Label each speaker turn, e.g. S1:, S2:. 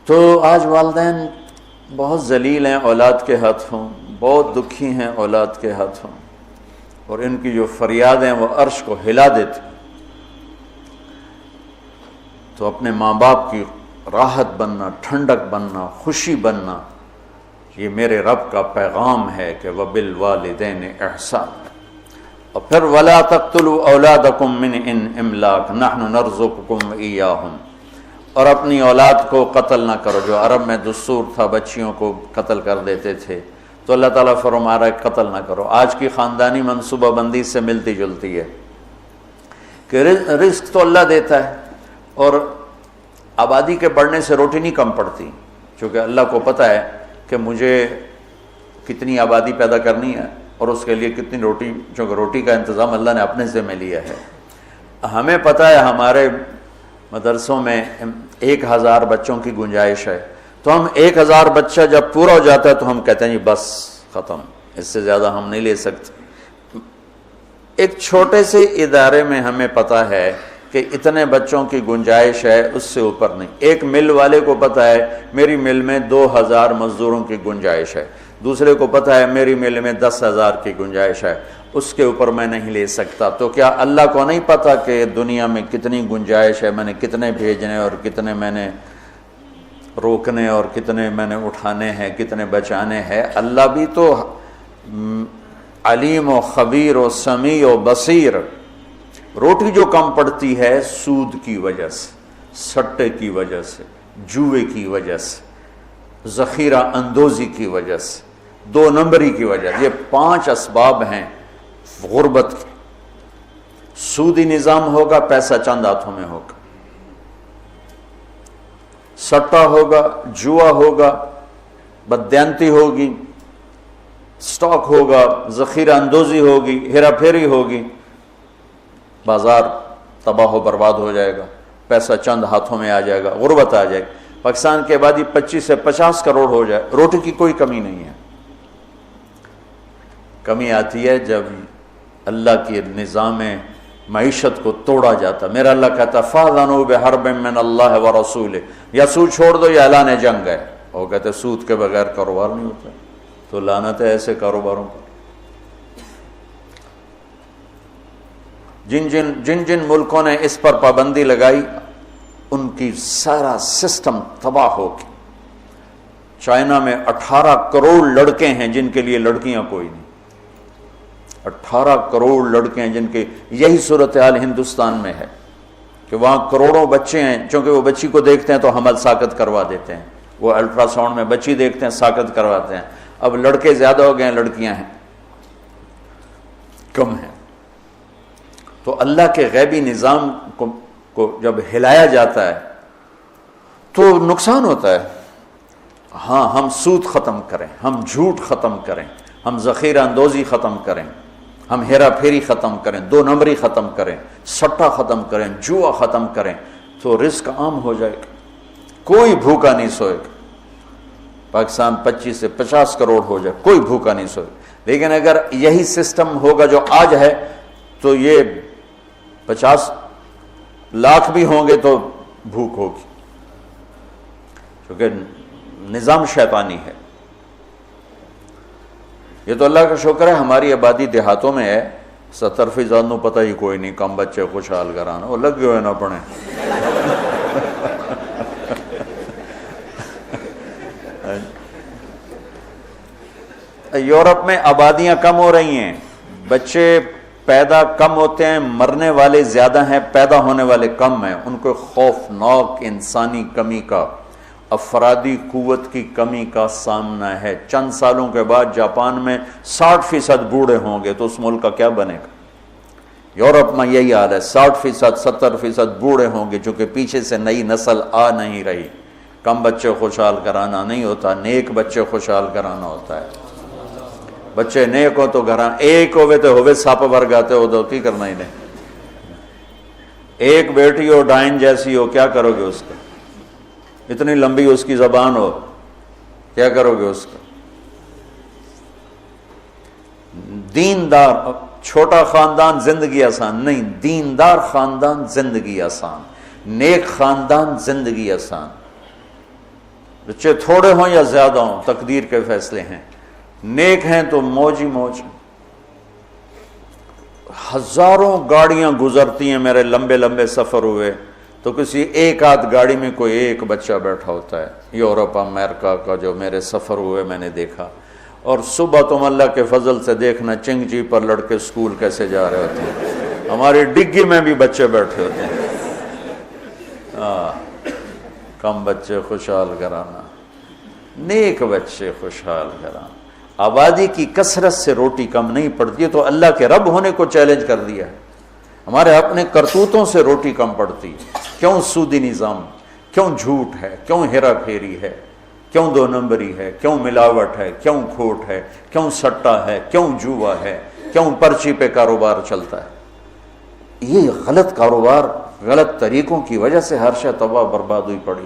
S1: تو آج والدین بہت ذلیل ہیں اولاد کے ہاتھوں، بہت دکھی ہیں اولاد کے ہاتھوں، اور ان کی جو فریادیں وہ عرش کو ہلا دیتی۔ تو اپنے ماں باپ کی راحت بننا، ٹھنڈک بننا، خوشی بننا، یہ میرے رب کا پیغام ہے کہ وَبِالْوَالِدَيْنِ إِحْسَانًا۔ اور پھر وَلَا تَقْتُلُوا أَوْلَادَكُم مِّنْ إِمْلَاقٍ نَحْنُ نَرْزُقُكُمْ وَإِيَّاهُمْ۔ اور اپنی اولاد کو قتل نہ کرو، جو عرب میں دستور تھا بچیوں کو قتل کر دیتے تھے، تو اللہ تعالیٰ فرما رہا ہے قتل نہ کرو۔ آج کی خاندانی منصوبہ بندی سے ملتی جلتی ہے کہ رزق تو اللہ دیتا ہے، اور آبادی کے بڑھنے سے روٹی نہیں کم پڑتی، چونکہ اللہ کو پتہ ہے کہ مجھے کتنی آبادی پیدا کرنی ہے اور اس کے لیے کتنی روٹی، چونکہ روٹی کا انتظام اللہ نے اپنے ذمہ لیا ہے۔ ہمیں پتہ ہے ہمارے مدرسوں میں 1000 بچوں کی گنجائش ہے، تو ہم 1000 بچہ جب پورا ہو جاتا ہے تو ہم کہتے ہیں جی بس ختم، اس سے زیادہ ہم نہیں لے سکتے۔ ایک چھوٹے سے ادارے میں ہمیں پتہ ہے کہ اتنے بچوں کی گنجائش ہے، اس سے اوپر نہیں۔ ایک مل والے کو پتہ ہے میری مل میں 2000 مزدوروں کی گنجائش ہے، دوسرے کو پتہ ہے میری مل میں 10,000 کی گنجائش ہے، اس کے اوپر میں نہیں لے سکتا۔ تو کیا اللہ کو نہیں پتہ کہ دنیا میں کتنی گنجائش ہے، میں نے کتنے بھیجنے اور کتنے میں نے روکنے اور کتنے میں نے اٹھانے ہیں، کتنے بچانے ہیں؟ اللہ بھی تو علیم و خبیر و سمیع و بصیر۔ روٹی جو کم پڑتی ہے سود کی وجہ سے، سٹے کی وجہ سے، جوئے کی وجہ سے، ذخیرہ اندوزی کی وجہ سے، 2 نمبری کی وجہ سے، یہ 5 اسباب ہیں غربت کی۔ سودی نظام ہوگا، پیسہ چند ہاتھوں میں ہوگا، سٹا ہوگا، جوا ہوگا، بددیانتی ہوگی، سٹاک ہوگا، ذخیرہ اندوزی ہوگی، ہیرا پھیری ہوگی، بازار تباہ و برباد ہو جائے گا، پیسہ چند ہاتھوں میں آ جائے گا، غربت آ جائے گی۔ پاکستان کی آبادی 25 سے 50 کروڑ ہو جائے، روٹی کی کوئی کمی نہیں ہے۔ کمی آتی ہے جب اللہ کی نظام معیشت کو توڑا جاتا۔ میرا اللہ کہتا فَأْذَنُوا بِحَرْبٍ مِّنَ اللَّهِ وَرَسُولِهِ، یا سود چھوڑ دو یا اعلان جنگ ہے۔ وہ کہتے سود کے بغیر کاروبار نہیں ہوتا، تو لعنت ہے ایسے کاروباروں پر۔ جن جن ملکوں نے اس پر پابندی لگائی ان کی سارا سسٹم تباہ ہو گیا۔ چائنا میں 18 کروڑ لڑکے ہیں جن کے لیے لڑکیاں کوئی نہیں، 18 کروڑ لڑکے ہیں جن کے، یہی صورتحال ہندوستان میں ہے کہ وہاں کروڑوں بچے ہیں، چونکہ وہ بچی کو دیکھتے ہیں تو حمل ساقط کروا دیتے ہیں، وہ الٹرا ساؤنڈ میں بچی دیکھتے ہیں ساقط کرواتے ہیں۔ اب لڑکے زیادہ ہو گئے ہیں، لڑکیاں ہیں کم ہیں۔ تو اللہ کے غیبی نظام کو جب ہلایا جاتا ہے تو نقصان ہوتا ہے۔ ہاں، ہم سود ختم کریں، ہم جھوٹ ختم کریں، ہم ذخیرہ اندوزی ختم کریں، ہم ہیرا پھیری ختم کریں، 2 نمبری ختم کریں، سٹا ختم کریں، جوا ختم کریں، تو رزق عام ہو جائے گا، کوئی بھوکا نہیں سوئے گا۔ پاکستان 25 سے 50 کروڑ ہو جائے، کوئی بھوکا نہیں سوئے گا۔ لیکن اگر یہی سسٹم ہوگا جو آج ہے تو یہ 50 لاکھ بھی ہوں گے تو بھوک ہوگی، کیونکہ نظام شیطانی ہے۔ یہ تو اللہ کا شکر ہے ہماری آبادی دیہاتوں میں ہے، 70% نو پتہ ہی کوئی نہیں، کم بچے خوشحال کرانا، وہ لگ ہوئے نہ پڑھیں۔ یورپ میں آبادیاں کم ہو رہی ہیں، بچے پیدا کم ہوتے ہیں، مرنے والے زیادہ ہیں، پیدا ہونے والے کم ہیں۔ ان کو خوفناک انسانی کمی کا، افرادی قوت کی کمی کا سامنا ہے۔ چند سالوں کے بعد جاپان میں 60% بوڑھے ہوں گے، تو اس ملک کا کیا بنے گا؟ یورپ میں یہی حال ہے، 60%، 70% بوڑھے ہوں گے، چونکہ پیچھے سے نئی نسل آ نہیں رہی۔ کم بچے خوشحال کرانا نہیں ہوتا، نیک بچے خوشحال کرانا ہوتا ہے۔ بچے نیک ہو تو گھراں ایک ہوئے تو ہوئے سپ ورگاتے ہو تو کی کرنا ہی نہیں۔ ایک بیٹی ہو ڈائن جیسی ہو، کیا کرو گے اس کا؟ اتنی لمبی اس کی زبان ہو، کیا کرو گے اس کا؟ دیندار چھوٹا خاندان زندگی آسان نہیں، دیندار خاندان زندگی آسان، نیک خاندان زندگی آسان۔ بچے تھوڑے ہوں یا زیادہ ہوں تقدیر کے فیصلے ہیں، نیک ہیں تو موج ہی موج۔ ہزاروں گاڑیاں گزرتی ہیں، میرے لمبے لمبے سفر ہوئے تو کسی ایک آدھ گاڑی میں کوئی ایک بچہ بیٹھا ہوتا ہے، یورپ امریکہ کا جو میرے سفر ہوئے میں نے دیکھا۔ اور صبح تم اللہ کے فضل سے دیکھنا چنگجی پر لڑکے اسکول کیسے جا رہے ہوتے ہیں، ہماری ڈگی میں بھی بچے بیٹھے ہوتے ہیں۔ کم بچے خوشحال گھرانہ، نیک بچے خوشحال گھرانہ۔ آبادی کی کثرت سے روٹی کم نہیں پڑتی ہے، تو اللہ کے رب ہونے کو چیلنج کر دیا ہے۔ ہمارے اپنے کرتوتوں سے روٹی کم پڑتی، کیوں سودی نظام، کیوں جھوٹ ہے، کیوں ہیرا پھیری ہے، کیوں دو نمبری ہے، کیوں ملاوٹ ہے، کیوں کھوٹ ہے، کیوں سٹا ہے، کیوں جوا ہے، کیوں پرچی پہ کاروبار چلتا ہے۔ یہ غلط کاروبار، غلط طریقوں کی وجہ سے ہر شے تباہ برباد ہوئی پڑی۔